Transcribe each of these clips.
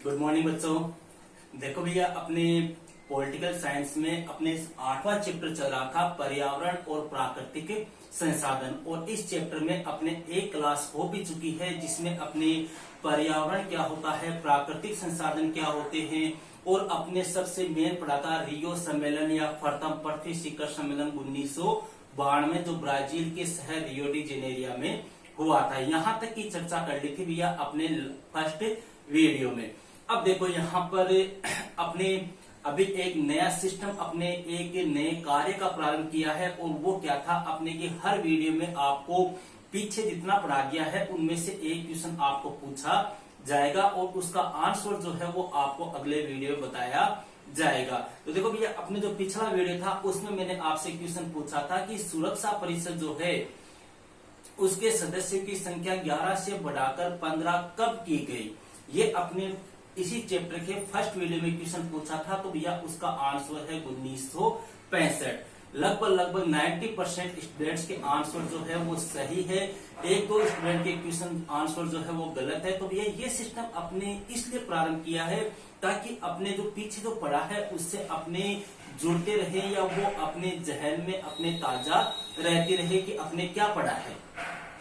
Good morning बच्चों। देखो भैया, अपने पॉलिटिकल साइंस में अपने 8वां चैप्टर चल रहा था पर्यावरण और प्राकृतिक संसाधन, और इस चैप्टर में अपने एक क्लास हो भी चुकी है जिसमें अपने पर्यावरण क्या होता है, प्राकृतिक संसाधन क्या होते हैं, और अपने सबसे मेन पढ़ा था रियो सम्मेलन या प्रथम पृथ्वी शिखर सम्मेलन 1992 जो ब्राजील के शहर रियो डी जेनेरिया में हुआ था। यहाँ तक की चर्चा कर ली थी भैया अपने फर्स्ट वीडियो में। अब देखो यहाँ पर अपने अभी एक नया सिस्टम, अपने एक नए कार्य का प्रारंभ किया है, और वो क्या था अपने की हर वीडियो में आपको पीछे जितना पढ़ा गया है उनमें से एक क्वेश्चन आपको पूछा जाएगा और उसका आंसर जो है वो आपको अगले वीडियो में बताया जाएगा। तो देखो भैया, अपने जो पिछला वीडियो था उसमें मैंने आपसे क्वेश्चन पूछा था कि सुरक्षा परिषद जो है उसके सदस्यों की संख्या 11 से बढ़ाकर 15 कब की गई, ये अपने इसी चैप्टर के फर्स्ट वीडियो में क्वेश्चन पूछा था। तो भैया उसका आंसर है 1965। लगभग 90% स्टूडेंट्स के आंसर जो है वो सही है, एक दो स्टूडेंट के क्वेश्चन आंसर जो है वो गलत है। तो भैया ये सिस्टम अपने इसलिए प्रारंभ किया है ताकि अपने जो पीछे जो पढ़ा है उससे अपने जुड़ते रहे या वो अपने जहन में अपने ताजा रहते रहे कि अपने क्या पढ़ा है।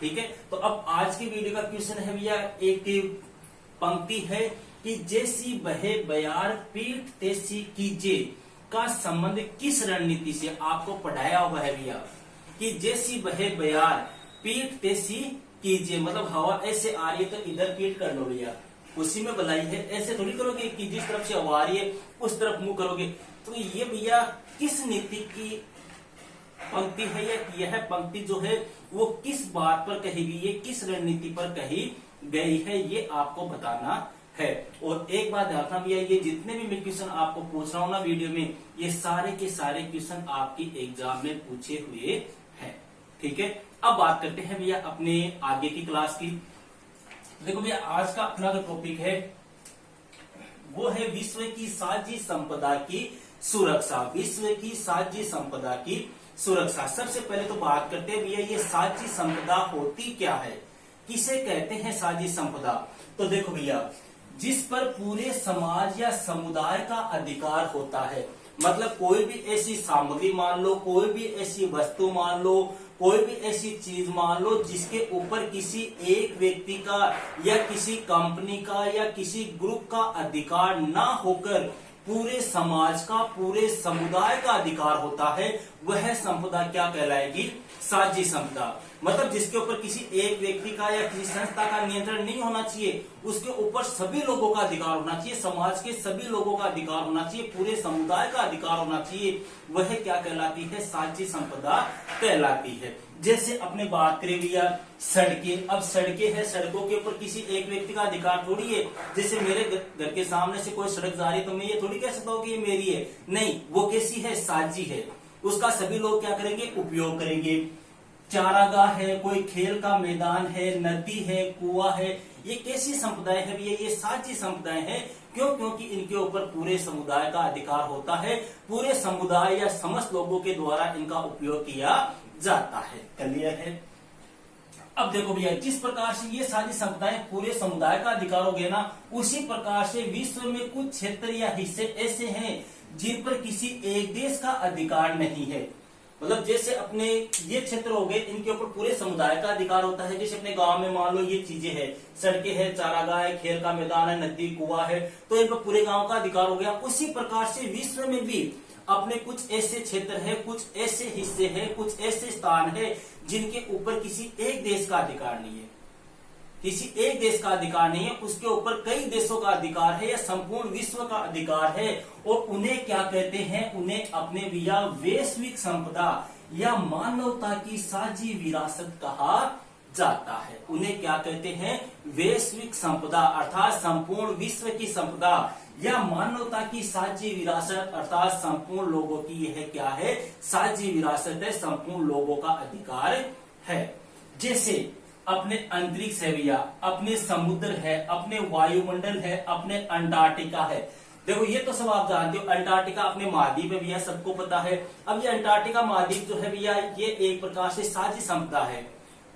ठीक है, तो अब आज की वीडियो का क्वेश्चन है भैया, एक पंक्ति है कि जैसी बहे बयार पीठ तैसी कीजे का संबंध किस रणनीति से, आपको पढ़ाया हुआ है भैया कि जैसी बहे बयार पीठ तैसी कीजिए, मतलब हवा ऐसे आ रही है तो इधर पीठ कर लो भैया, उसी में बलाई है, ऐसे थोड़ी करोगे कि जिस तरफ से हवा आ रही है उस तरफ मुंह करोगे। तो ये भैया किस नीति की पंक्ति है, यह पंक्ति जो है वो किस बात पर कही गई है, किस रणनीति पर कही गई है, ये आपको बताना है। और एक बात ध्यान रखना भैया, ये जितने भी मैं क्वेश्चन आपको पूछ रहा हूं ना वीडियो में, ये सारे के सारे क्वेश्चन आपकी एग्जाम में पूछे हुए हैं। ठीक है, अब बात करते हैं भैया अपने आगे की क्लास की। देखो भैया, आज का अपना जो टॉपिक है वो है विश्व की साझी संपदा की सुरक्षा। विश्व की साझी संपदा की सुरक्षा। सबसे पहले तो बात करते हैं भैया ये साझी संपदा होती क्या है, किसे कहते हैं साझी संपदा। तो देखो भैया, जिस पर पूरे समाज या समुदाय का अधिकार होता है, मतलब कोई भी ऐसी सामग्री मान लो, कोई भी ऐसी वस्तु मान लो, कोई भी ऐसी चीज मान लो जिसके ऊपर किसी एक व्यक्ति का या किसी कंपनी का या किसी ग्रुप का अधिकार ना होकर पूरे समाज का, पूरे समुदाय का अधिकार होता है, वह संपदा क्या कहलाएगी, साझी संपदा। मतलब जिसके ऊपर किसी एक व्यक्ति का या किसी संस्था का नियंत्रण नहीं होना चाहिए, उसके ऊपर सभी लोगों का अधिकार होना चाहिए, समाज के सभी लोगों का अधिकार होना चाहिए, पूरे समुदाय का अधिकार होना चाहिए, वह क्या कहलाती है, साझी संपदा कहलाती है। जैसे अपने बात करें भैया सड़कें, अब सड़कें हैं, सड़कों के ऊपर किसी एक व्यक्ति का अधिकार थोड़ी है। जैसे मेरे घर के सामने से कोई सड़क जा रही है तो मैं ये थोड़ी कह सकता हूँ कि ये मेरी है, नहीं, वो कैसी है, साझी है, उसका सभी लोग क्या करेंगे, उपयोग करेंगे। चारागाह है, कोई खेल का मैदान है, नदी है, कुआं है, ये कैसी संपदाएं है भैया, ये साझी संपदाएं हैं। क्यों? क्योंकि इनके ऊपर पूरे समुदाय का अधिकार होता है, पूरे समुदाय या समस्त लोगों के द्वारा इनका उपयोग किया जाता है। क्लियर है? अब देखो भैया, जिस प्रकार से ये साझी संपदाएं पूरे समुदाय का अधिकार हो गया ना, उसी प्रकार से विश्व में कुछ क्षेत्र या हिस्से ऐसे हैं जिन पर किसी एक देश का अधिकार नहीं है। मतलब जैसे अपने ये क्षेत्र हो गए, इनके ऊपर पूरे समुदाय का अधिकार होता है। जैसे अपने गांव में मान लो ये चीजें हैं, सड़कें हैं, चारागाह है, खेल का मैदान है, नदी कुआं है, तो इन पर पूरे गांव का अधिकार हो गया। उसी प्रकार से विश्व में भी अपने कुछ ऐसे क्षेत्र है, कुछ ऐसे हिस्से हैं, कुछ ऐसे स्थान है जिनके ऊपर किसी एक देश का अधिकार नहीं है, किसी एक देश का अधिकार नहीं है, उसके ऊपर कई देशों का अधिकार है या संपूर्ण विश्व का अधिकार है। और उन्हें क्या कहते हैं, उन्हें अपने भैया वैश्विक संपदा या मानवता की साझी विरासत कहा जाता है। उन्हें क्या कहते हैं, वैश्विक संपदा, अर्थात संपूर्ण विश्व की संपदा या मानवता की साझी विरासत, अर्थात संपूर्ण लोगों की यह क्या है, साझी विरासत है, संपूर्ण लोगों का अधिकार है। जैसे अपने अंतरिक्ष है भैया, अपने समुद्र है, अपने वायुमंडल है, अपने अंटार्कटिका है। देखो ये तो सब आप जानते हो, अंटार्कटिका अपने महाद्वीप है भैया, सबको पता है। अब ये अंटार्कटिका महाद्वीप जो है भैया, ये एक प्रकार से साझी संपदा है।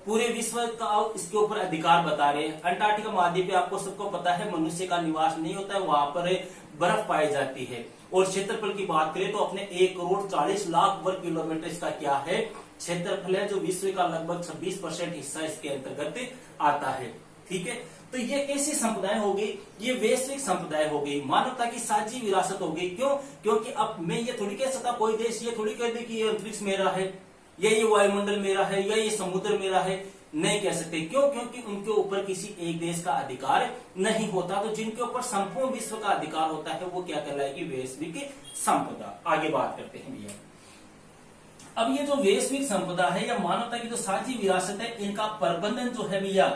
पूरे विश्व का इसके ऊपर अधिकार बता रहे हैं। अंटार्कटिका महाद्वीप पे आपको सबको पता है मनुष्य का निवास नहीं होता है, वहां पर बर्फ पाई जाती है। और क्षेत्रफल की बात करें तो अपने 1,40,00,000 वर्ग किलोमीटर इसका क्या है क्षेत्रफल है, जो विश्व का लगभग 26% हिस्सा इसके अंतर्गत आता है। ठीक है, तो ये कैसी संप्रदाय हो गई, ये वैश्विक संप्रदाय हो गई, मानवता की साझी विरासत हो गई। क्यों? क्योंकि अब मैं ये थोड़ी कह सकता कोई देश ये थोड़ी कह दे कि ये अंतरिक्ष मेरा है, या ये वायुमंडल मेरा है, या ये समुद्र मेरा है, नहीं कह सकते। क्यों? क्योंकि उनके ऊपर किसी एक देश का अधिकार नहीं होता। तो जिनके ऊपर संपूर्ण विश्व का अधिकार होता है वो क्या कहलाएगी, वैश्विक संपदा। आगे बात करते हैं भैया। अब ये जो वैश्विक संपदा है या मानवता की जो साझी विरासत है, इनका प्रबंधन जो है भैया,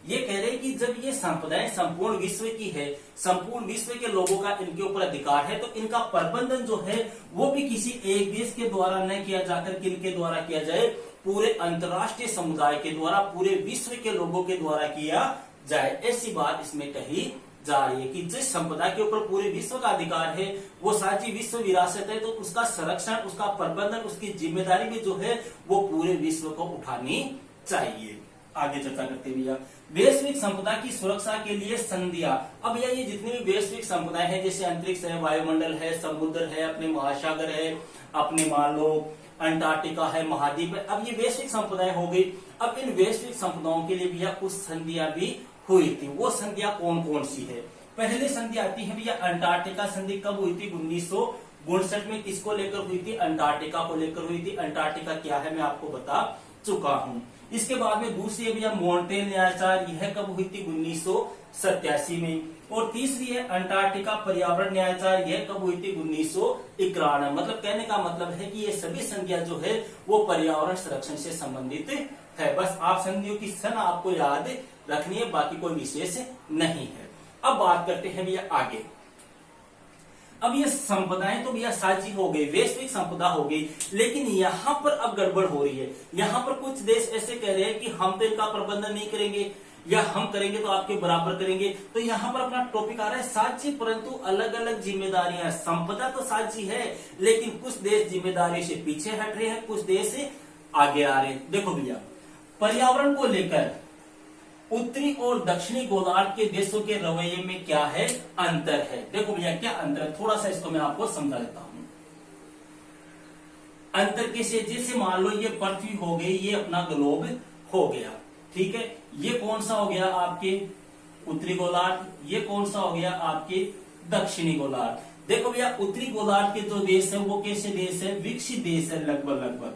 ये कह रहे हैं कि जब ये संपदाएं संपूर्ण विश्व की है, संपूर्ण विश्व के लोगों का इनके ऊपर अधिकार है, तो इनका प्रबंधन जो है वो भी किसी एक देश के द्वारा न किया जाकर किनके द्वारा किया जाए, पूरे अंतर्राष्ट्रीय समुदाय के द्वारा, पूरे विश्व के लोगों के द्वारा किया जाए। ऐसी बात इसमें कही जा रही है कि जिस संपदा के ऊपर पूरे विश्व का अधिकार है, वो साझी विश्व विरासत है, तो उसका संरक्षण, उसका प्रबंधन, उसकी जिम्मेदारी भी जो है वो पूरे विश्व को उठानी चाहिए। आगे चर्चा करते भैया, वैश्विक संपदा की सुरक्षा के लिए संधियां। अब ये जितनी भी वैश्विक संपदाएं हैं, जैसे अंतरिक्ष है, वायुमंडल है, समुद्र है, अपने महासागर है, अपने मान लो अंटार्कटिका है, महाद्वीप है, अब ये वैश्विक संपदाएं हो गई। अब इन वैश्विक संपदाओं के लिए भैया कुछ संधियां भी हुई थी। वो संधियां कौन कौन सी है? पहली संधि आती है भैया अंटार्कटिका संधि। कब हुई थी? 1959 में। किसको लेकर हुई थी? अंटार्कटिका को लेकर हुई थी। अंटार्कटिका क्या है मैं आपको बता चुका हूं। इसके बाद में दूसरी है भैया मॉन्ट्रियल न्यायाचार। यह कब हुई थी? 1987 में। और तीसरी है अंटार्कटिका पर्यावरण न्यायाचार। यह कब हुई थी? 1991। मतलब कहने का मतलब है कि ये सभी संधियां जो है वो पर्यावरण संरक्षण से संबंधित है। बस आप संधियों की सन आपको याद रखनी है, बाकी कोई विशेष नहीं है। अब बात करते हैं भैया आगे। अब ये संपदाएं तो भैया साझी हो गई, वैश्विक संपदा हो गई, लेकिन यहाँ पर अब गड़बड़ हो रही है। यहाँ पर कुछ देश ऐसे कह रहे हैं कि हम तो इनका प्रबंधन नहीं करेंगे, या हम करेंगे तो आपके बराबर करेंगे। तो यहाँ पर अपना टॉपिक आ रहा है साझी परंतु अलग अलग जिम्मेदारियां। संपदा तो साझी है, लेकिन कुछ देश जिम्मेदारी से पीछे हट रहे हैं, कुछ देश आगे आ रहे हैं। देखो भैया, पर्यावरण को लेकर उत्तरी और दक्षिणी गोलार्ध के देशों के रवैये में क्या है? अंतर है। देखो भैया क्या अंतर है, थोड़ा सा इसको मैं आपको समझा देता हूं। अंतर कैसे? जैसे मान लो ये पृथ्वी हो गई, ये अपना ग्लोब हो गया, ठीक है। ये कौन सा हो गया? आपके उत्तरी गोलार्ध। ये कौन सा हो गया? आपके दक्षिणी गोलार्ध। देखो भैया, उत्तरी गोलार्ध के जो देश है वो कैसे देश है? विकसित देश है लगभग।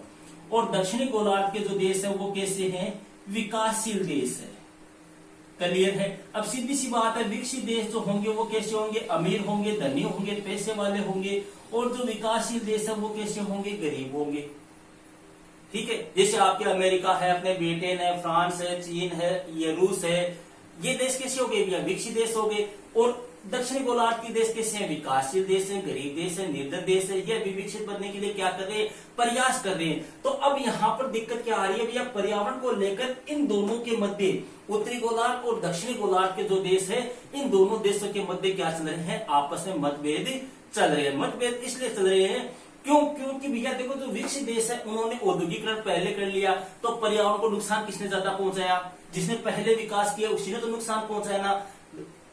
और दक्षिणी गोलार्ध के जो देश है वो कैसे हैं? विकासशील देश है। क्लियर है? अब सीधी सी बात है, विकसित देश जो होंगे वो कैसे होंगे? अमीर होंगे, धनी होंगे, पैसे वाले होंगे। और जो विकासशील देश है वो कैसे होंगे? गरीब होंगे। ठीक है, जैसे आपके अमेरिका है, अपने ब्रिटेन है, फ्रांस है, चीन है, ये रूस है, ये देश कैसे हो गए भैया? विकसित देश हो गए। और दक्षिणी गोलार्ध के देश कैसे हैं? विकासशील देश है, गरीब देश है, निर्धन देश है। ये विकसित बनने के लिए क्या कर रहे हैं? प्रयास कर रहे हैं। तो अब यहाँ पर दिक्कत क्या आ रही है भैया? पर्यावरण को लेकर इन दोनों के मध्य, उत्तरी गोलार्ध और दक्षिणी गोलार्ध के जो देश है, इन दोनों देशों के मध्य क्या चल रहे हैं? आपस में मतभेद चल रहे हैं। मतभेद इसलिए चल रहे हैं क्योंकि भैया देखो, जो विकसित देश है उन्होंने औद्योगिकरण पहले कर लिया, तो पर्यावरण को नुकसान किसने ज्यादा पहुंचाया? जिसने पहले विकास किया उसी ने तो नुकसान पहुंचाया ना।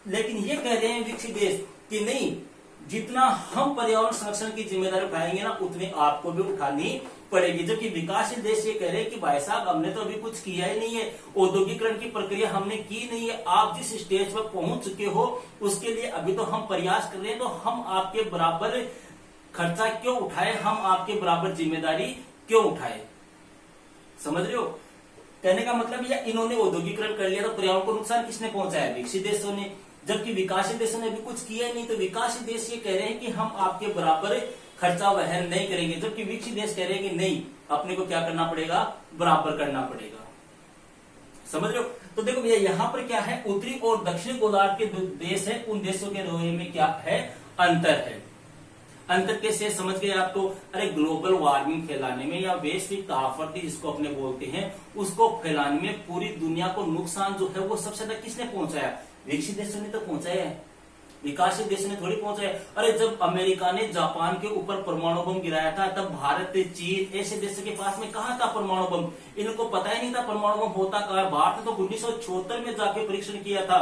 लेकिन ये कह रहे हैं विकसित देश कि नहीं, जितना हम पर्यावरण संरक्षण की जिम्मेदारी उठाएंगे ना, उतनी आपको भी उठानी पड़ेगी। जबकि विकासशील देश ये कह रहे हैं कि भाई साहब हमने तो अभी कुछ किया ही नहीं है, औद्योगिकरण की प्रक्रिया हमने की नहीं है, आप जिस स्टेज पर पहुंच चुके हो उसके लिए अभी तो हम प्रयास कर रहे हैं, तो हम आपके बराबर खर्चा क्यों उठाए, हम आपके बराबर जिम्मेदारी क्यों उठाए? समझ रहे हो? कहने का मतलब यह, इन्होंने औद्योगिकरण कर लिया तो पर्यावरण को नुकसान किसने पहुंचाया? विकसित देशों ने। जबकि विकासशील देशों ने भी कुछ किया ही नहीं, तो विकासशील देश ये कह रहे हैं कि हम आपके बराबर खर्चा वहन नहीं करेंगे, जबकि विकसित देश कह रहे हैं कि नहीं, अपने को क्या करना पड़ेगा? बराबर करना पड़ेगा। समझ रहे हो? तो देखो भैया, यहाँ पर क्या है, उत्तरी और दक्षिणी गोलार्ध के देश है, उन देशों के रवैये में क्या है? अंतर है। अंतर कैसे समझ गए आपको? अरे ग्लोबल वार्मिंग फैलाने में, या वैश्विक तापवर्ती जिसको अपने बोलते हैं, उसको फैलाने में पूरी दुनिया को नुकसान जो है वो सबसे ज्यादा किसने पहुंचाया? विकसित देशों ने तो पहुंचाया है। विकासशील देशों ने थोड़ी पहुंचाया। अरे जब अमेरिका ने जापान के ऊपर परमाणु बम गिराया था, तब भारत, चीन ऐसे देशों के पास में कहा था परमाणु बम? इनको पता ही नहीं था परमाणु बम होता कहा है। भारत ने तो 1976 में जाके परीक्षण किया था।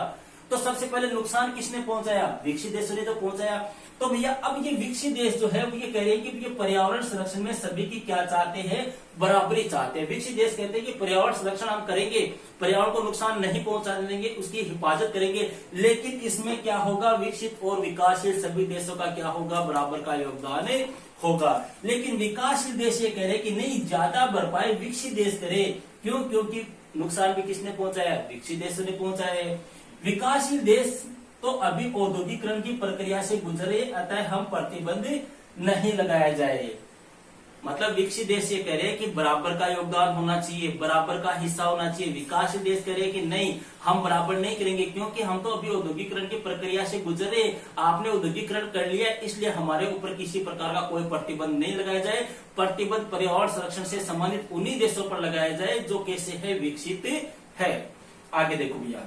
तो सबसे पहले नुकसान किसने पहुंचाया? विकसित देशों ने तो पहुंचाया। तो भैया अब ये विकसित देश जो है वो ये कह रहे हैं कि ये पर्यावरण संरक्षण में सभी की क्या चाहते हैं? बराबरी चाहते हैं। विकसित देश कहते हैं कि पर्यावरण संरक्षण हम करेंगे, पर्यावरण को नुकसान नहीं पहुंचाने देंगे, उसकी हिफाजत करेंगे, लेकिन इसमें क्या होगा? विकसित और विकासशील सभी देशों का क्या होगा? बराबर का योगदान होगा। लेकिन विकासशील देश ये कह रहे हैं कि नहीं, ज्यादा भरपाई विकसित देश करे। क्यों? क्योंकि नुकसान भी किसने पहुंचाया? विकसित देशों ने पहुंचाया है। विकासशील देश तो अभी औद्योगिकरण की प्रक्रिया से गुजरे, अतः हम प्रतिबंध नहीं लगाया जाए। मतलब विकसित देश ये कह रहे हैं कि बराबर का योगदान होना चाहिए, बराबर का हिस्सा होना चाहिए। विकासशील देश कह रहे हैं कि नहीं, हम बराबर नहीं करेंगे, क्योंकि हम तो अभी औद्योगिकरण की प्रक्रिया से गुजरे, आपने औद्योगिकरण कर लिया, इसलिए हमारे ऊपर किसी प्रकार का कोई प्रतिबंध नहीं लगाया जाए। प्रतिबंध पर्यावरण संरक्षण से संबंधित उन्हीं देशों पर लगाया जाए जो कैसे है? विकसित है। आगे देखो भैया,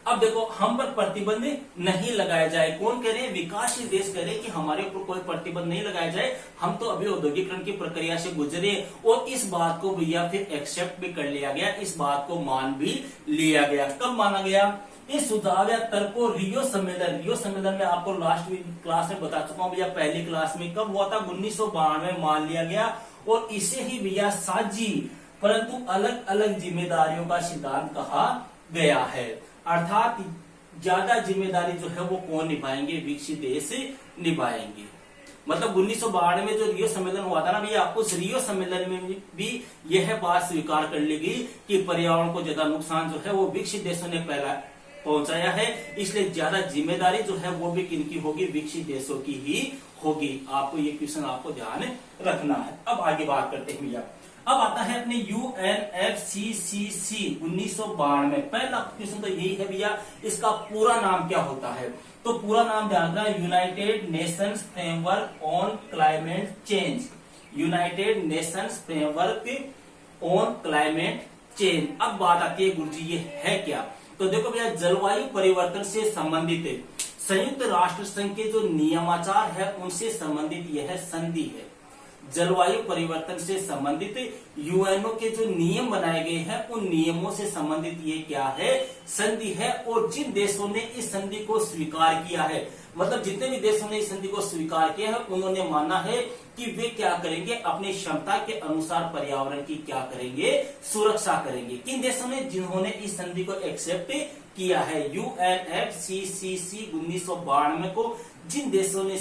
अब देखो हम पर प्रतिबंध नहीं लगाया जाए। कौन कह रहे हैं? विकासशील देश कह रहे हैं कि हमारे ऊपर कोई प्रतिबंध नहीं लगाया जाए, हम तो अभी औद्योगिकरण की प्रक्रिया से गुजरे। और इस बात को भैया फिर एक्सेप्ट भी कर लिया गया, इस बात को मान भी लिया गया। कब माना गया? इस सुझाव या तर्क को रियो सम्मेलन में आपको लास्ट क्लास में बता चुका हूं भैया, पहली क्लास में। कब हुआ था? 1992 में मान लिया गया। और इसे ही भैया साझी परंतु अलग अलग जिम्मेदारियों का सिद्धांत कहा गया है। अर्थात ज्यादा जिम्मेदारी जो है वो कौन निभाएंगे? विकसित देश निभाएंगे। मतलब 1992 में जो रियो सम्मेलन हुआ था ना भैया, उस रियो सम्मेलन में भी यह बात स्वीकार कर ली गई कि पर्यावरण को ज्यादा नुकसान जो है वो विकसित देशों ने पहला पहुंचाया है, इसलिए ज्यादा जिम्मेदारी जो है वो भी किनकी होगी? विकसित देशों की ही होगी। आपको ये क्वेश्चन आपको ध्यान रखना है। अब आगे बात करते हैं भैया, अब आता है अपने UNFCCC 1992। पहला क्वेश्चन तो यही है भैया, इसका पूरा नाम क्या होता है? तो पूरा नाम ध्यान रखना, United Nations framework on climate change. United Nations framework on climate change. अब बात आती है गुरुजी ये है क्या? तो देखो भैया, जलवायु परिवर्तन से संबंधित संयुक्त राष्ट्र संघ के जो नियमाचार है उनसे संबंधित यह संधि है। जलवायु परिवर्तन से संबंधित यूएनओ के जो नियम बनाए गए हैं उन नियमों से संबंधित ये क्या है? संधि है। और जिन देशों ने इस संधि को स्वीकार किया है, मतलब जितने भी देशों ने इस संधि को स्वीकार किया है, उन्होंने माना है कि वे क्या करेंगे? अपनी क्षमता के अनुसार पर्यावरण की क्या करेंगे? सुरक्षा करेंगे। किन देशों ने? जिन्होंने इस संधि को एक्सेप्ट किया है। UNFCCC 1992 को जिन देशों ने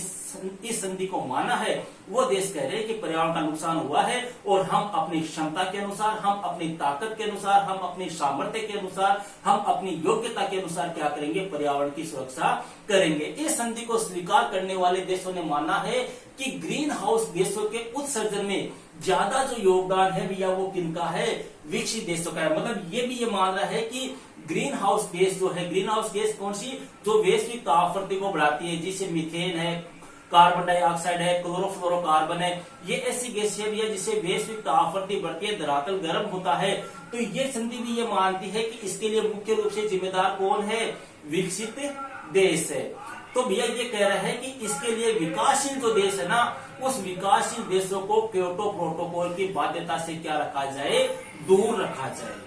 इस संधि को माना है वो देश कह रहे हैं कि पर्यावरण का नुकसान हुआ है और हम अपनी क्षमता के अनुसार, हम अपनी ताकत के अनुसार, हम अपनी सामर्थ्य के अनुसार, हम अपनी योग्यता के अनुसार क्या करेंगे? पर्यावरण की सुरक्षा करेंगे। इस संधि को स्वीकार करने वाले देशों ने माना है कि ग्रीन हाउस गैसों के उत्सर्जन में ज्यादा जो योगदान है भैया वो किनका है? विकसित देशों का है। मतलब ये भी ये मान रहा है कि ग्रीन हाउस गैस जो है, ग्रीन हाउस गैस कौन सी? जो वैश्विक तापक्रम को बढ़ाती है, जिसे मीथेन है, कार्बन डाइऑक्साइड है, क्लोरोफ्लोरोकार्बन है, ये ऐसी गैस है भैया जिससे वैश्विक तापक्रम बढ़ती है, धरातल गर्म होता है। तो ये संधि भी ये मानती है कि इसके लिए मुख्य रूप से जिम्मेदार कौन है? विकसित देश है। तो भैया ये कह रहा है कि इसके लिए विकासशील जो देश है ना, उस विकासशील देशों को क्योटो प्रोटोकॉल की बाध्यता से क्या रखा जाए? दूर रखा जाए।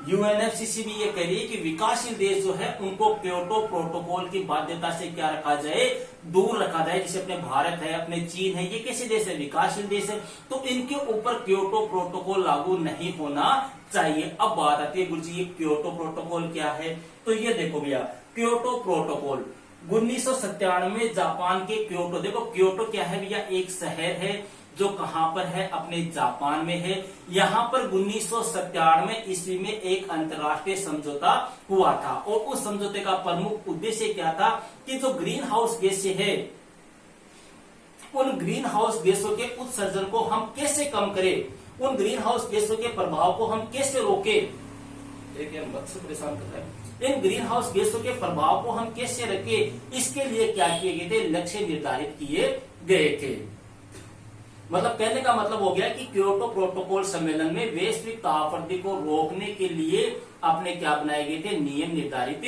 UNFCCC भी ये कह रही है कि विकासशील देश जो है उनको क्योटो प्रोटोकॉल की बाध्यता से क्या रखा जाए? दूर रखा जाए। जैसे अपने भारत है, अपने चीन है, ये कैसे देश है? विकासशील देश है, तो इनके ऊपर क्योटो प्रोटोकॉल लागू नहीं होना चाहिए। अब बात आती है गुरुजी ये क्योटो प्रोटोकॉल क्या है? तो ये देखो भैया, क्योटो प्रोटोकॉल 1997 में जापान के क्योटो, देखो क्योटो क्या है भैया? एक शहर है जो कहां पर है? अपने जापान में है। यहां पर 1997 ईस्वी में एक अंतर्राष्ट्रीय समझौता हुआ था और उस समझौते का प्रमुख उद्देश्य क्या था? कि जो ग्रीन हाउस गैस है, उन ग्रीन हाउस गैसों के उत्सर्जन को हम कैसे कम करें, उन ग्रीन हाउस गैसों के प्रभाव को हम कैसे रोके। परेशान कर रहा है। इन ग्रीन हाउस गैसों के प्रभाव को हम कैसे रखें, इसके लिए क्या किए गए थे? लक्ष्य निर्धारित किए गए थे। मतलब कहने का मतलब हो गया कि क्योटो प्रोटोकॉल सम्मेलन में वैश्विक तापक्रम को रोकने के लिए अपने क्या बनाए गए थे? नियम निर्धारित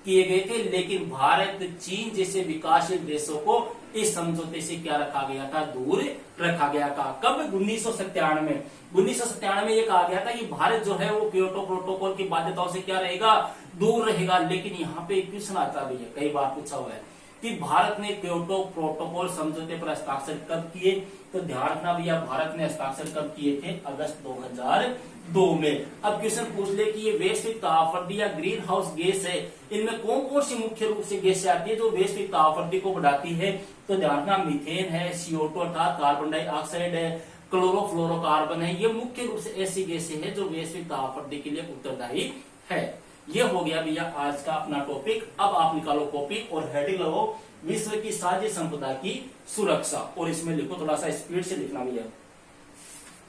किए गए थे, लेकिन भारत चीन जैसे विकासशील देशों को इस समझौते से क्या रखा गया था, दूर रखा गया था। कब? 1997 1997 ये कहा गया था कि भारत जो है वो क्योटो प्रोटोकॉल की बाध्यताओं से क्या रहेगा, दूर रहेगा। लेकिन यहाँ पे क्वेश्चन आता है भैया, कई बार पूछा हुआ है कि भारत ने क्योटो प्रोटोकॉल समझौते पर हस्ताक्षर कब किए, तो ध्यान रखना भैया, भारत ने हस्ताक्षर कब किए थे, अगस्त 2002 में। अब क्वेश्चन पूछ ले कि ये वैश्विक तापक्रम या ग्रीन हाउस गैस है, इनमें कौन कौन सी मुख्य रूप से गैसें आती है जो वैश्विक तापक्रम को बढ़ाती है, तो ध्यान रखना मीथेन है, CO2 अर्थात कार्बन डाइऑक्साइड है, क्लोरोफ्लोरोकार्बन है, ये मुख्य रूप से ऐसी गैसें हैं जो वैश्विक तापक्रम के लिए उत्तरदायी है। ये हो गया भैया आज का अपना टॉपिक। अब आप निकालो कॉपी और हेडिंग लगाओ विश्व की साझी संपदा की सुरक्षा, और इसमें लिखो, थोड़ा सा स्पीड से लिखना भैया,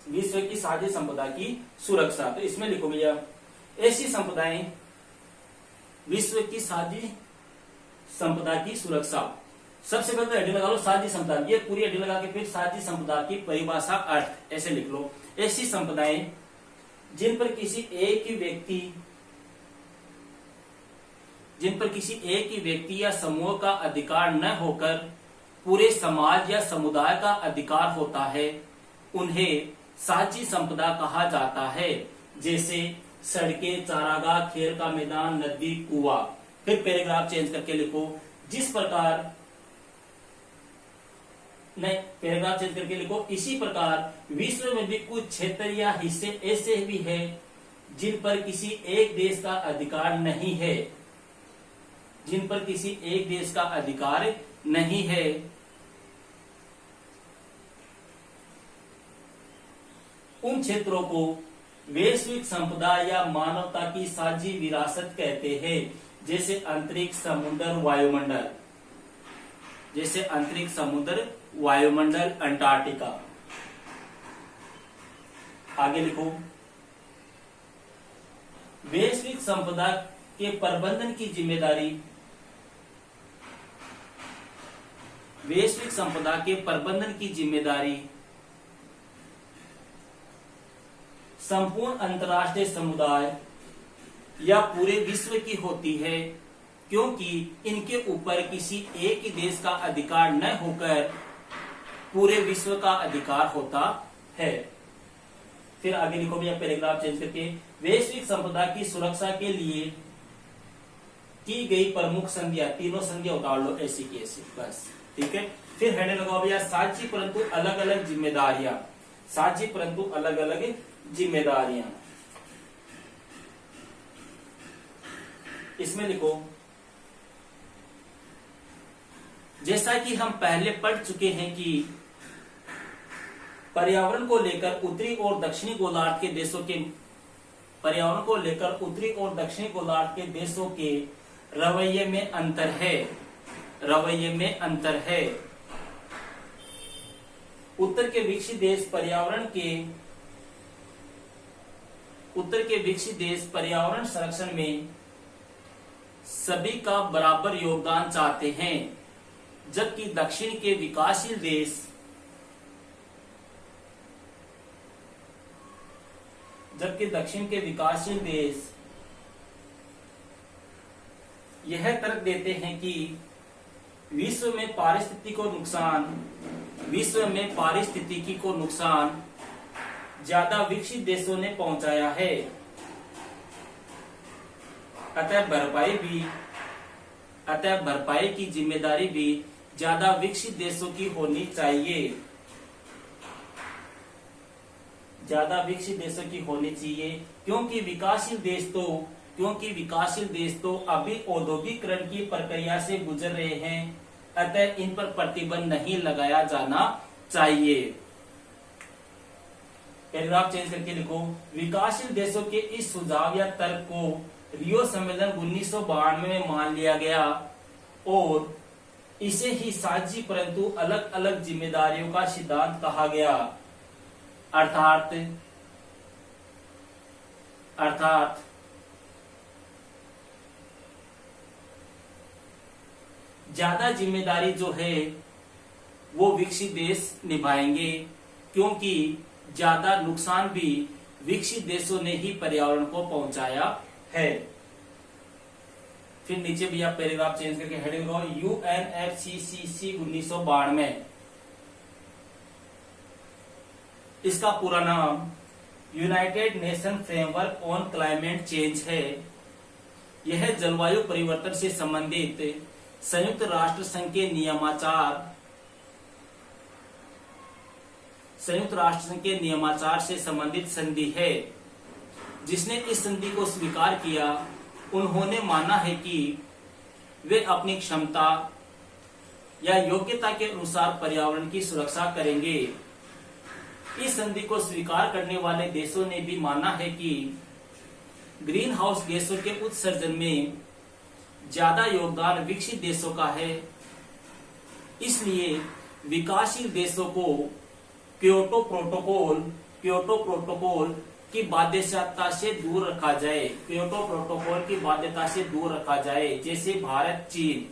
विश्व की साझी संपदा की सुरक्षा। तो इसमें लिखो भैया, ऐसी संपदाएं, विश्व की साझी संपदा की सुरक्षा। सबसे पहले तो हेडिंग लगा लो साझी संपदा, ये पूरी हेडिंग लगा के फिर साझी संपदा की परिभाषा अर्थ ऐसे लिख लो। ऐसी संपदाएं जिन पर किसी एक ही व्यक्ति या समूह का अधिकार न होकर पूरे समाज या समुदाय का अधिकार होता है, उन्हें साझी संपदा कहा जाता है। जैसे सड़कें, चारागाह, खेल का मैदान, नदी, कुआं। फिर पैराग्राफ चेंज करके लिखो, जिस प्रकार, नहीं, पैराग्राफ चेंज करके लिखो, इसी प्रकार विश्व में भी कुछ क्षेत्र या हिस्से ऐसे भी हैं जिन पर किसी एक देश का अधिकार नहीं है, जिन पर किसी एक देश का अधिकार नहीं है। उन क्षेत्रों को वैश्विक संपदा या मानवता की साझी विरासत कहते हैं, जैसे अंतरिक्ष, समुद्र, वायुमंडल, जैसे अंतरिक्ष, समुद्र, वायुमंडल, अंटार्कटिका। आगे लिखो, वैश्विक संपदा के प्रबंधन की जिम्मेदारी, वैश्विक संपदा के प्रबंधन की जिम्मेदारी संपूर्ण अंतर्राष्ट्रीय समुदाय या पूरे विश्व की होती है, क्योंकि इनके ऊपर किसी एक ही देश का अधिकार न होकर पूरे विश्व का अधिकार होता है। फिर आगे लिखो भैया पैराग्राफ चेंज करके, वैश्विक संपदा की सुरक्षा के लिए की गई प्रमुख संधियां, तीनों संधियां उतार लो ऐसी की ऐसी, बस ठीक है। फिर हेडिंग लगाओ भैया, साझी परंतु अलग अलग जिम्मेदारियां, साझी परंतु अलग अलग जिम्मेदारियां। इसमें लिखो, जैसा कि हम पहले पढ़ चुके हैं कि पर्यावरण को लेकर उत्तरी और दक्षिणी गोलार्ध के देशों के, पर्यावरण को लेकर उत्तरी और दक्षिणी गोलार्ध के देशों के रवैये में अंतर है, रवैये में अंतर है। उत्तर के विकसित देश पर्यावरण संरक्षण में सभी का बराबर योगदान चाहते हैं, जबकि दक्षिण के विकासशील देश यह तर्क देते हैं कि विश्व में पारिस्थितिकी को नुकसान ज्यादा विकसित देशों ने पहुंचाया है, अतः भरपाई की जिम्मेदारी भी ज्यादा विकसित देशों की होनी चाहिए, ज्यादा विकसित देशों की होनी चाहिए, क्योंकि विकासशील देश तो अभी औद्योगिकरण की प्रक्रिया से गुजर रहे हैं, अतः इन पर प्रतिबंध नहीं लगाया जाना चाहिए। पैराग्राफ चेंज करके लिखो, विकासशील देशों के इस सुझाव या तर्क को रियो सम्मेलन 1992 में मान लिया गया और इसे ही साझी परंतु अलग अलग जिम्मेदारियों का सिद्धांत कहा गया। अर्थात ज्यादा जिम्मेदारी जो है वो विकसित देश निभाएंगे, क्योंकि ज्यादा नुकसान भी विकसित देशों ने ही पर्यावरण को पहुंचाया है। फिर नीचे भी आप पैराग्राफ चेंज करके हेडिंग लगाओ UNFCCC 1992। इसका पूरा नाम United nation framework on climate change है। यह जलवायु परिवर्तन से संबंधित संयुक्त राष्ट्र संघ के नियमाचार से संबंधित संधि है। जिसने इस संधि को स्वीकार किया उन्होंने माना है कि वे अपनी क्षमता या योग्यता के अनुसार पर्यावरण की सुरक्षा करेंगे। इस संधि को स्वीकार करने वाले देशों ने भी माना है कि ग्रीन हाउस गैसों के उत्सर्जन में ज्यादा योगदान विकसित देशों का है। इसलिए विकासशील देशों को क्योटो प्रोटोकॉल की बाध्यता से दूर रखा जाए। क्योटो प्रोटोकॉल की बाध्यता से दूर रखा जाए, जैसे भारत, चीन,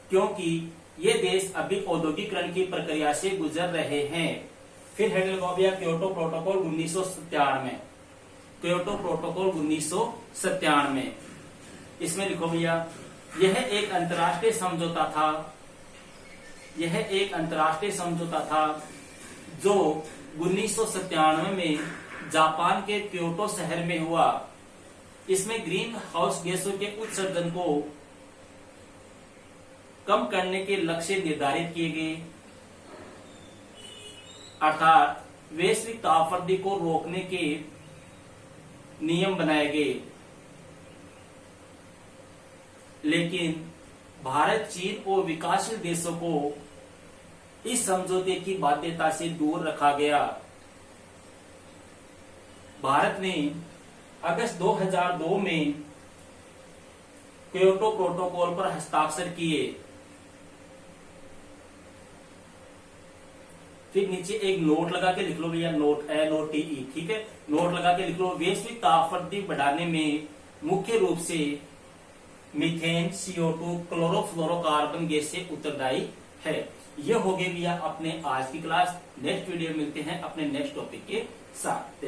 क्योंकि ये देश अभी औद्योगिकरण की प्रक्रिया से गुजर रहे हैं। फिर हेडिंग लगाओ भैया क्योटो प्रोटोकॉल 1997। क्योटो प्रोटोकॉल 1997, इसमें लिखो भैया यह एक अंतर्राष्ट्रीय समझौता था जो 1997 में जापान के क्योटो शहर में हुआ। इसमें ग्रीन हाउस गैसों के उत्सर्जन को कम करने के लक्ष्य निर्धारित किए गए, अर्थात वैश्विक तापवृद्धि को रोकने के नियम बनाए गए। लेकिन भारत, चीन और विकासशील देशों को इस समझौते की बाध्यता से दूर रखा गया। भारत ने अगस्त 2002 में क्योटो प्रोटोकॉल पर हस्ताक्षर किए। फिर नीचे एक नोट लगा के लिख लो भैया, नोट NOTE, ठीक है, नोट लगा के लिख लो। वैश्विक तापवृद्धि बढ़ाने में मुख्य रूप से मीथेन, CO2, क्लोरोफ्लोरोकार्बन गैस से उत्तरदायी है। ये हो गए भैया अपने आज की क्लास। नेक्स्ट वीडियो मिलते हैं अपने नेक्स्ट टॉपिक के साथ।